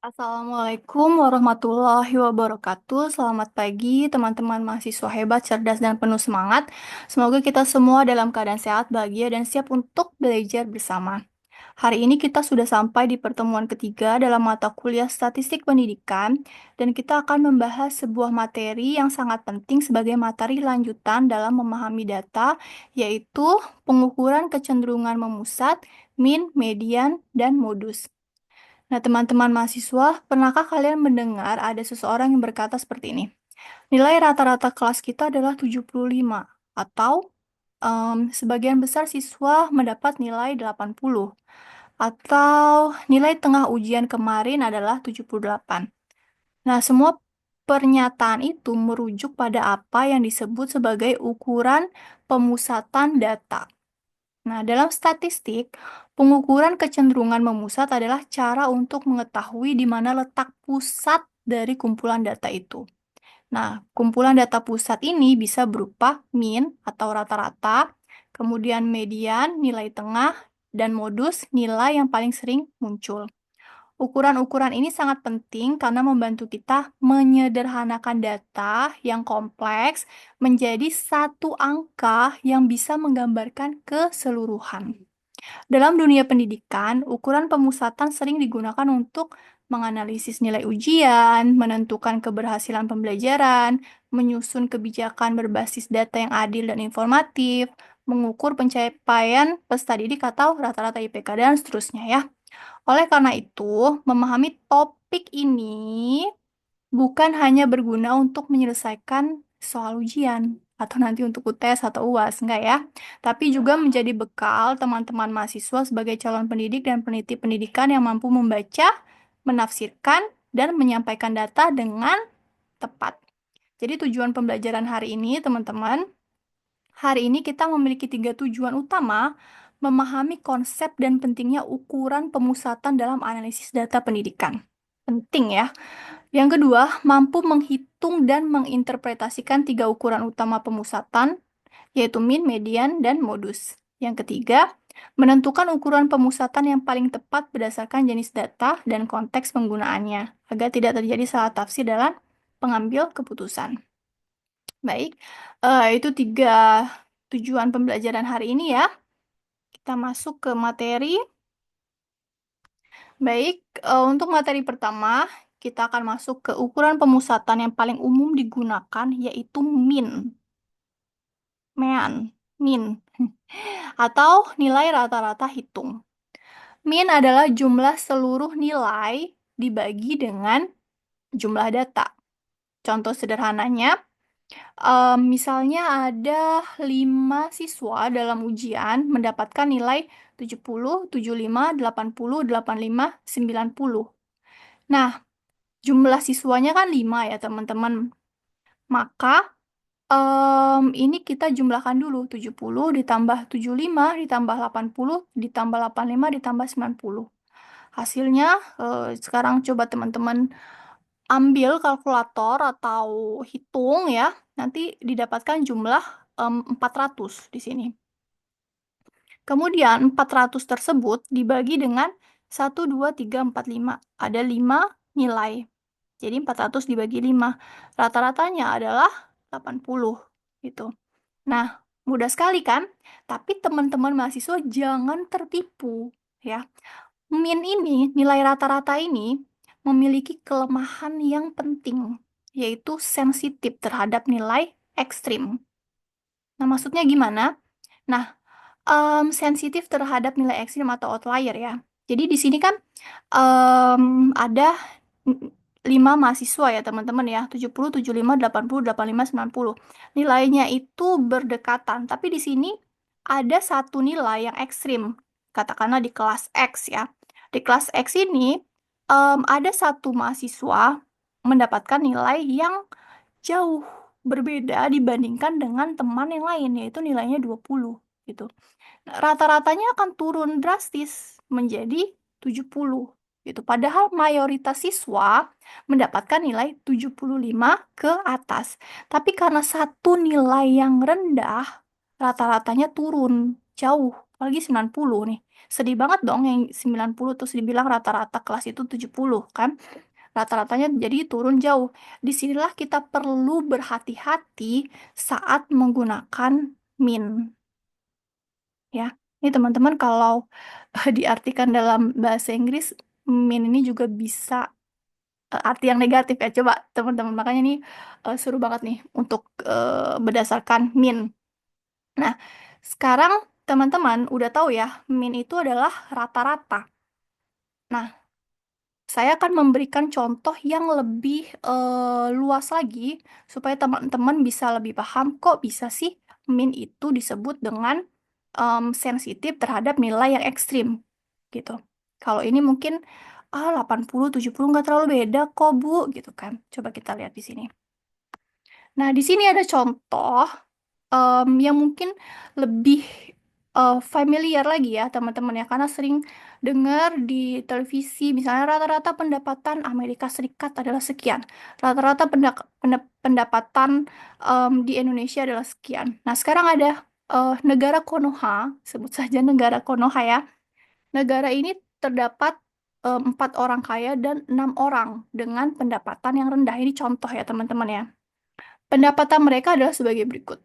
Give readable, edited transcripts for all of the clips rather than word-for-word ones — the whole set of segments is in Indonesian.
Assalamualaikum warahmatullahi wabarakatuh. Selamat pagi, teman-teman mahasiswa hebat, cerdas, dan penuh semangat. Semoga kita semua dalam keadaan sehat, bahagia, dan siap untuk belajar bersama. Hari ini kita sudah sampai di pertemuan ketiga dalam mata kuliah Statistik Pendidikan, dan kita akan membahas sebuah materi yang sangat penting sebagai materi lanjutan dalam memahami data, yaitu pengukuran kecenderungan memusat, mean, median, dan modus. Nah, teman-teman mahasiswa, pernahkah kalian mendengar ada seseorang yang berkata seperti ini? Nilai rata-rata kelas kita adalah 75, atau sebagian besar siswa mendapat nilai 80, atau nilai tengah ujian kemarin adalah 78. Nah, semua pernyataan itu merujuk pada apa yang disebut sebagai ukuran pemusatan data. Nah, dalam statistik, pengukuran kecenderungan memusat adalah cara untuk mengetahui di mana letak pusat dari kumpulan data itu. Nah, kumpulan data pusat ini bisa berupa mean atau rata-rata, kemudian median, nilai tengah, dan modus, nilai yang paling sering muncul. Ukuran-ukuran ini sangat penting karena membantu kita menyederhanakan data yang kompleks menjadi satu angka yang bisa menggambarkan keseluruhan. Dalam dunia pendidikan, ukuran pemusatan sering digunakan untuk menganalisis nilai ujian, menentukan keberhasilan pembelajaran, menyusun kebijakan berbasis data yang adil dan informatif, mengukur pencapaian peserta didik atau rata-rata IPK, dan seterusnya ya. Oleh karena itu, memahami topik ini bukan hanya berguna untuk menyelesaikan soal ujian atau nanti untuk UTS atau UAS, enggak ya. Tapi juga menjadi bekal teman-teman mahasiswa sebagai calon pendidik dan peneliti pendidikan yang mampu membaca, menafsirkan, dan menyampaikan data dengan tepat. Jadi tujuan pembelajaran hari ini, teman-teman, hari ini kita memiliki 3 tujuan utama: memahami konsep dan pentingnya ukuran pemusatan dalam analisis data pendidikan. Penting ya. Yang kedua, mampu menghitung dan menginterpretasikan 3 ukuran utama pemusatan, yaitu mean, median, dan modus. Yang ketiga, menentukan ukuran pemusatan yang paling tepat berdasarkan jenis data dan konteks penggunaannya, agar tidak terjadi salah tafsir dalam pengambil keputusan. Baik, itu 3 tujuan pembelajaran hari ini ya. Kita masuk ke materi. Baik, untuk materi pertama, kita akan masuk ke ukuran pemusatan yang paling umum digunakan, yaitu mean. Mean, atau nilai rata-rata hitung. Mean adalah jumlah seluruh nilai dibagi dengan jumlah data. Contoh sederhananya, misalnya ada 5 siswa dalam ujian mendapatkan nilai 70, 75, 80, 85, 90. Nah, jumlah siswanya kan 5 ya teman-teman. Maka ini kita jumlahkan dulu. 70 ditambah 75 ditambah 80 ditambah 85 ditambah 90. Hasilnya, sekarang coba teman-teman ambil kalkulator atau hitung ya. Nanti didapatkan jumlah 400 di sini. Kemudian 400 tersebut dibagi dengan 1, 2, 3, 4, 5. Ada 5 nilai. Jadi 400 dibagi 5. Rata-ratanya adalah 80 gitu. Nah, mudah sekali kan? Tapi teman-teman mahasiswa jangan tertipu ya. Mean ini, nilai rata-rata ini memiliki kelemahan yang penting, yaitu sensitif terhadap nilai ekstrim. Nah, maksudnya gimana? Nah, sensitif terhadap nilai ekstrim atau outlier ya. Jadi di sini kan ada 5 mahasiswa ya teman-teman ya, 70, 75, 80, 85, 90. Nilainya itu berdekatan, tapi di sini ada satu nilai yang ekstrim, katakanlah di kelas X ya. Di kelas X ini ada satu mahasiswa mendapatkan nilai yang jauh berbeda dibandingkan dengan teman yang lain, yaitu nilainya 20 gitu. Rata-ratanya akan turun drastis menjadi 70 gitu. Padahal mayoritas siswa mendapatkan nilai 75 ke atas. Tapi karena satu nilai yang rendah, rata-ratanya turun jauh apalagi 90 nih. Sedih banget dong yang 90 terus dibilang rata-rata kelas itu 70 kan. Rata-ratanya jadi turun jauh. Disinilah kita perlu berhati-hati saat menggunakan min, ya. Ini teman-teman kalau diartikan dalam bahasa Inggris, min ini juga bisa arti yang negatif ya. Coba teman-teman, makanya ini seru banget nih untuk berdasarkan min. Nah, sekarang teman-teman udah tahu ya, min itu adalah rata-rata. Nah, saya akan memberikan contoh yang lebih luas lagi supaya teman-teman bisa lebih paham kok bisa sih min itu disebut dengan sensitif terhadap nilai yang ekstrim gitu. Kalau ini mungkin 80 70 nggak terlalu beda kok Bu gitu kan. Coba kita lihat di sini. Nah, di sini ada contoh yang mungkin lebih familiar lagi ya teman-teman ya karena sering dengar di televisi misalnya rata-rata pendapatan Amerika Serikat adalah sekian, rata-rata pendapatan di Indonesia adalah sekian. Nah sekarang ada negara Konoha, sebut saja negara Konoha ya. Negara ini terdapat 4 orang kaya dan 6 orang dengan pendapatan yang rendah. Ini contoh ya teman-teman ya. Pendapatan mereka adalah sebagai berikut.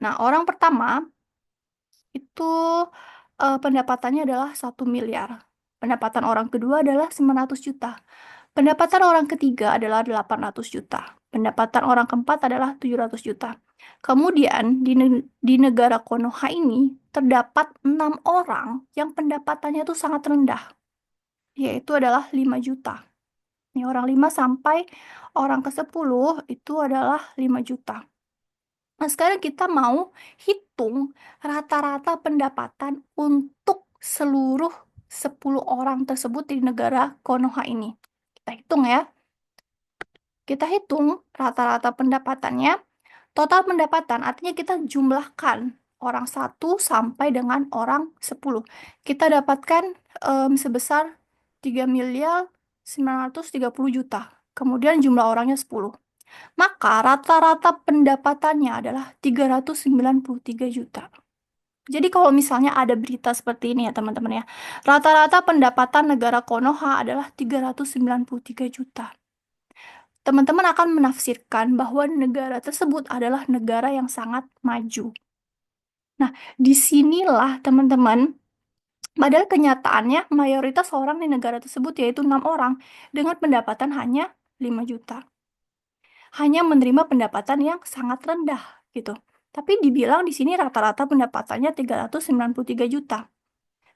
Nah, orang pertama itu pendapatannya adalah 1 miliar. Pendapatan orang kedua adalah 900 juta. Pendapatan orang ketiga adalah 800 juta. Pendapatan orang keempat adalah 700 juta. Kemudian di negara Konoha ini terdapat 6 orang yang pendapatannya itu sangat rendah, yaitu adalah 5 juta. Ini orang 5 sampai orang ke-10 itu adalah 5 juta. Nah, sekarang kita mau hitung rata-rata pendapatan untuk seluruh 10 orang tersebut di negara Konoha ini. Kita hitung ya. Kita hitung rata-rata pendapatannya. Total pendapatan artinya kita jumlahkan orang 1 sampai dengan orang 10. Kita dapatkan sebesar 3.930.000.000. Kemudian jumlah orangnya 10. Maka rata-rata pendapatannya adalah 393 juta. Jadi kalau misalnya ada berita seperti ini ya teman-teman ya, rata-rata pendapatan negara Konoha adalah 393 juta. Teman-teman akan menafsirkan bahwa negara tersebut adalah negara yang sangat maju. Nah, disinilah teman-teman, padahal kenyataannya mayoritas orang di negara tersebut yaitu 6 orang dengan pendapatan hanya 5 juta. Hanya menerima pendapatan yang sangat rendah gitu. Tapi dibilang di sini rata-rata pendapatannya 393 juta.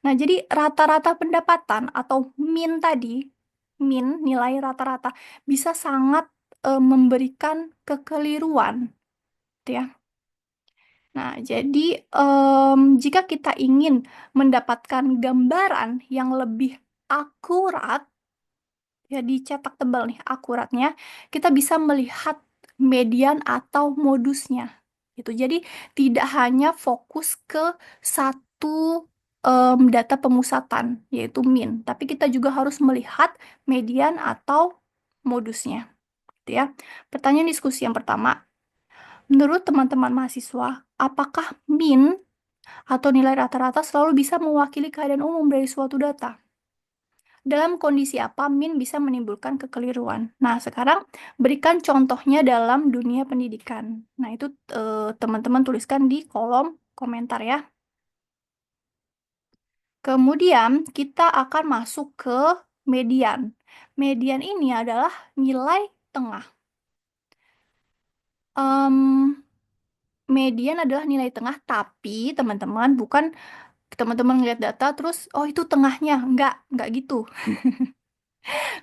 Nah, jadi rata-rata pendapatan atau min tadi, min nilai rata-rata bisa sangat memberikan kekeliruan, gitu ya. Nah, jadi jika kita ingin mendapatkan gambaran yang lebih akurat, ya dicetak tebal nih akuratnya, kita bisa melihat median atau modusnya. Gitu. Jadi tidak hanya fokus ke satu data pemusatan, yaitu min, tapi kita juga harus melihat median atau modusnya. Gitu ya. Pertanyaan diskusi yang pertama, menurut teman-teman mahasiswa, apakah min atau nilai rata-rata selalu bisa mewakili keadaan umum dari suatu data? Dalam kondisi apa min bisa menimbulkan kekeliruan? Nah, sekarang berikan contohnya dalam dunia pendidikan. Nah, itu teman-teman tuliskan di kolom komentar ya. Kemudian kita akan masuk ke median. Median ini adalah nilai tengah. Median adalah nilai tengah, tapi teman-teman bukan teman-teman ngeliat data terus, oh itu tengahnya. Enggak gitu.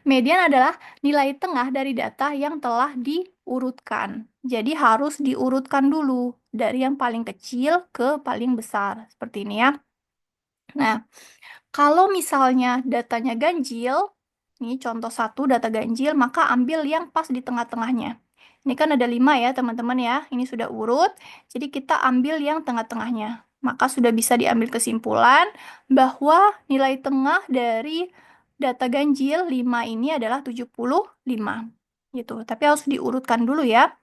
Median adalah nilai tengah dari data yang telah diurutkan. Jadi harus diurutkan dulu dari yang paling kecil ke paling besar. Seperti ini ya. Nah, kalau misalnya datanya ganjil, ini contoh satu data ganjil, maka ambil yang pas di tengah-tengahnya. Ini kan ada 5 ya teman-teman ya. Ini sudah urut, jadi kita ambil yang tengah-tengahnya. Maka sudah bisa diambil kesimpulan bahwa nilai tengah dari data ganjil 5 ini adalah 75. Gitu. Tapi harus diurutkan dulu ya.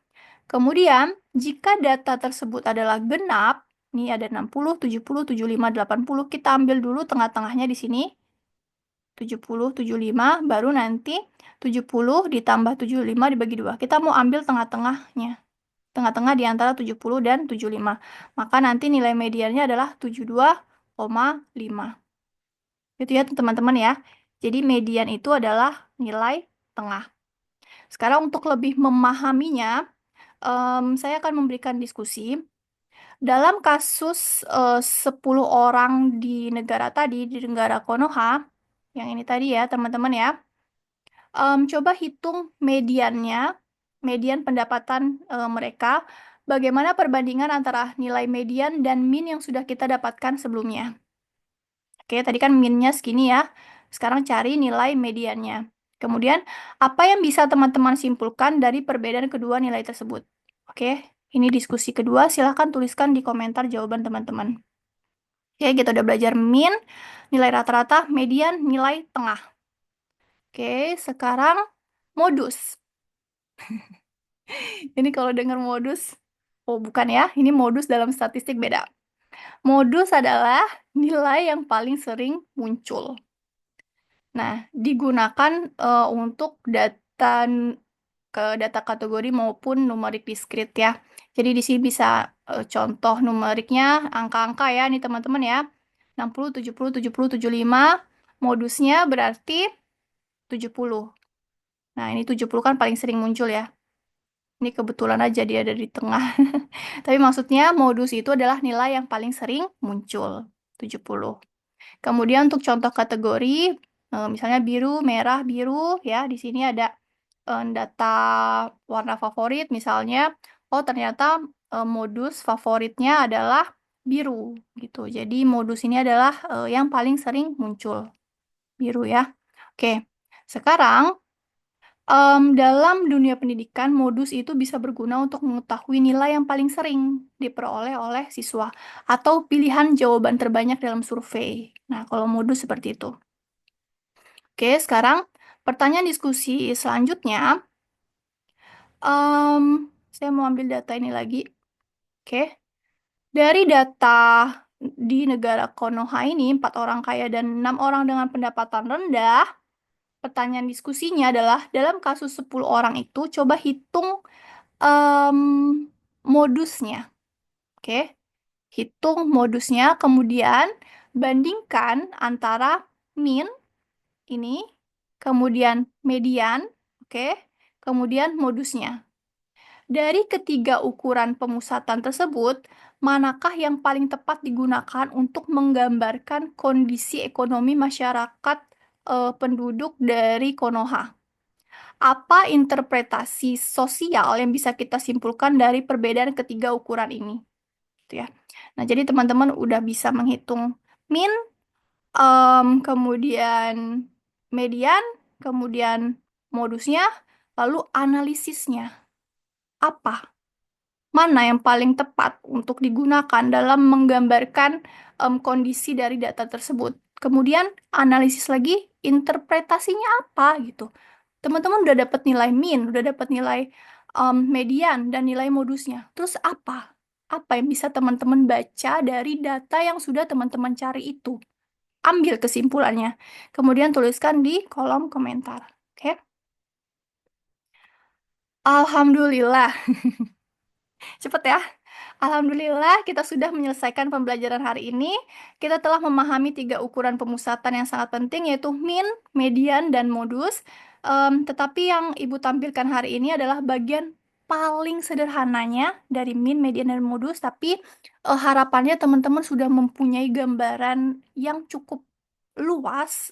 Kemudian, jika data tersebut adalah genap, Ini ada 60, 70, 75, 80. Kita ambil dulu tengah-tengahnya di sini. 70, 75, baru nanti 70 ditambah 75 dibagi 2. Kita mau ambil tengah-tengahnya. Tengah-tengah di antara 70 dan 75. Maka nanti nilai mediannya adalah 72,5. Gitu ya teman-teman ya. Jadi median itu adalah nilai tengah. Sekarang untuk lebih memahaminya, saya akan memberikan diskusi. Dalam kasus 10 orang di negara tadi, di negara Konoha, yang ini tadi ya teman-teman ya, coba hitung mediannya, median pendapatan mereka, bagaimana perbandingan antara nilai median dan min yang sudah kita dapatkan sebelumnya. Oke, tadi kan minnya segini ya, sekarang cari nilai mediannya. Kemudian, apa yang bisa teman-teman simpulkan dari perbedaan kedua nilai tersebut? Oke, ini diskusi kedua, silahkan tuliskan di komentar jawaban teman-teman. Oke, kita udah belajar min, nilai rata-rata, median, nilai tengah. Oke, sekarang modus. Ini kalau dengar modus, oh bukan ya, ini modus dalam statistik beda. Modus adalah nilai yang paling sering muncul. Nah, digunakan untuk data kategori maupun numerik diskrit ya. Jadi di sini bisa contoh numeriknya, angka-angka ya, nih teman-teman ya. 60, 70, 70, 75. Modusnya berarti 70. Nah, ini 70 kan paling sering muncul ya. Ini kebetulan aja dia ada di tengah. Tapi maksudnya modus itu adalah nilai yang paling sering muncul, 70. Kemudian untuk contoh kategori, misalnya biru, merah, biru, ya di sini ada data warna favorit, misalnya, oh ternyata modus favoritnya adalah biru, gitu. Jadi modus ini adalah yang paling sering muncul, biru ya. Oke, sekarang dalam dunia pendidikan, modus itu bisa berguna untuk mengetahui nilai yang paling sering diperoleh oleh siswa atau pilihan jawaban terbanyak dalam survei. Nah, kalau modus seperti itu. Oke, sekarang pertanyaan diskusi selanjutnya. Saya mau ambil data ini lagi. Oke, dari data di negara Konoha ini, 4 orang kaya dan 6 orang dengan pendapatan rendah, pertanyaan diskusinya adalah, dalam kasus 10 orang itu, coba hitung modusnya. Oke, hitung modusnya, kemudian bandingkan antara min ini, kemudian median, oke, kemudian modusnya. Dari ketiga ukuran pemusatan tersebut, manakah yang paling tepat digunakan untuk menggambarkan kondisi ekonomi masyarakat penduduk dari Konoha? Apa interpretasi sosial yang bisa kita simpulkan dari perbedaan ketiga ukuran ini? Gitu ya. Nah, jadi teman-teman udah bisa menghitung min, kemudian median, kemudian modusnya, lalu analisisnya. Apa? Mana yang paling tepat untuk digunakan dalam menggambarkan kondisi dari data tersebut? Kemudian analisis lagi, interpretasinya apa gitu. Teman-teman udah dapat nilai min, udah dapat nilai median dan nilai modusnya. Terus apa? Apa yang bisa teman-teman baca dari data yang sudah teman-teman cari itu? Ambil kesimpulannya. Kemudian tuliskan di kolom komentar. Oke? Alhamdulillah. Cepet ya. Alhamdulillah, kita sudah menyelesaikan pembelajaran hari ini. Kita telah memahami 3 ukuran pemusatan yang sangat penting, yaitu min, median, dan modus. Tetapi yang Ibu tampilkan hari ini adalah bagian paling sederhananya dari min, median, dan modus. Tapi harapannya teman-teman sudah mempunyai gambaran yang cukup luas.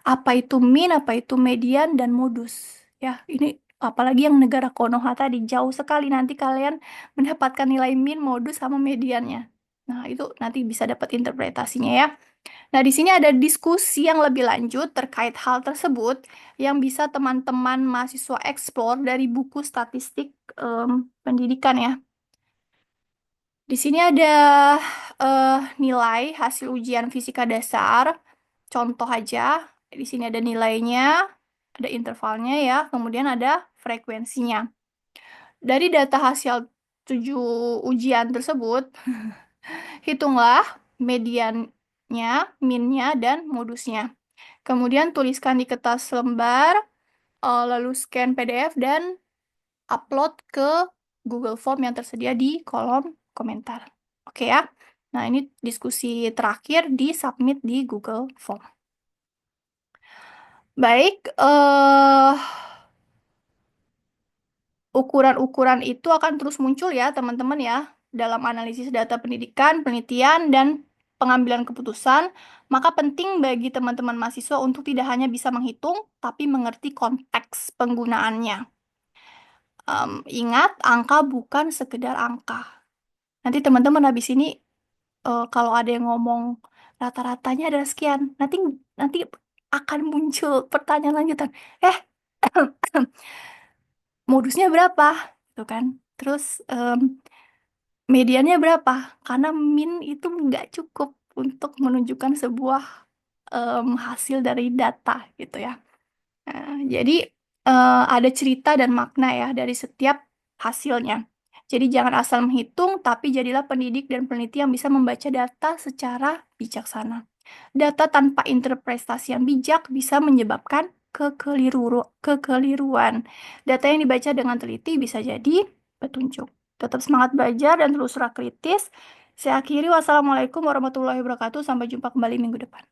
Apa itu min, apa itu median, dan modus. Ya, ini apalagi yang negara Konoha tadi, jauh sekali nanti kalian mendapatkan nilai min, modus, sama mediannya. Nah, itu nanti bisa dapat interpretasinya ya. Nah, di sini ada diskusi yang lebih lanjut terkait hal tersebut yang bisa teman-teman mahasiswa explore dari buku statistik pendidikan ya. Di sini ada nilai hasil ujian fisika dasar. Contoh aja, di sini ada nilainya, ada intervalnya ya, kemudian ada frekuensinya. Dari data hasil 7 ujian tersebut, Hitunglah mediannya, minnya, dan modusnya. Kemudian tuliskan di kertas lembar, lalu scan PDF dan upload ke Google Form yang tersedia di kolom komentar. Oke ya. Nah, ini diskusi terakhir di submit di Google Form. Baik, ukuran-ukuran itu akan terus muncul ya, teman-teman ya, dalam analisis data pendidikan, penelitian, dan pengambilan keputusan. Maka penting bagi teman-teman mahasiswa untuk tidak hanya bisa menghitung, tapi mengerti konteks penggunaannya. Ingat, angka bukan sekedar angka. Nanti teman-teman habis ini, kalau ada yang ngomong rata-ratanya adalah sekian, nanti nanti akan muncul pertanyaan lanjutan. Modusnya berapa? Gitu kan. Terus mediannya berapa? Karena min itu nggak cukup untuk menunjukkan sebuah hasil dari data gitu ya. Jadi ada cerita dan makna ya dari setiap hasilnya. Jadi jangan asal menghitung, tapi jadilah pendidik dan peneliti yang bisa membaca data secara bijaksana. Data tanpa interpretasi yang bijak bisa menyebabkan kekeliruan. Data yang dibaca dengan teliti bisa jadi petunjuk. Tetap semangat belajar dan telusur kritis. Saya akhiri, wassalamualaikum warahmatullahi wabarakatuh. Sampai jumpa kembali minggu depan.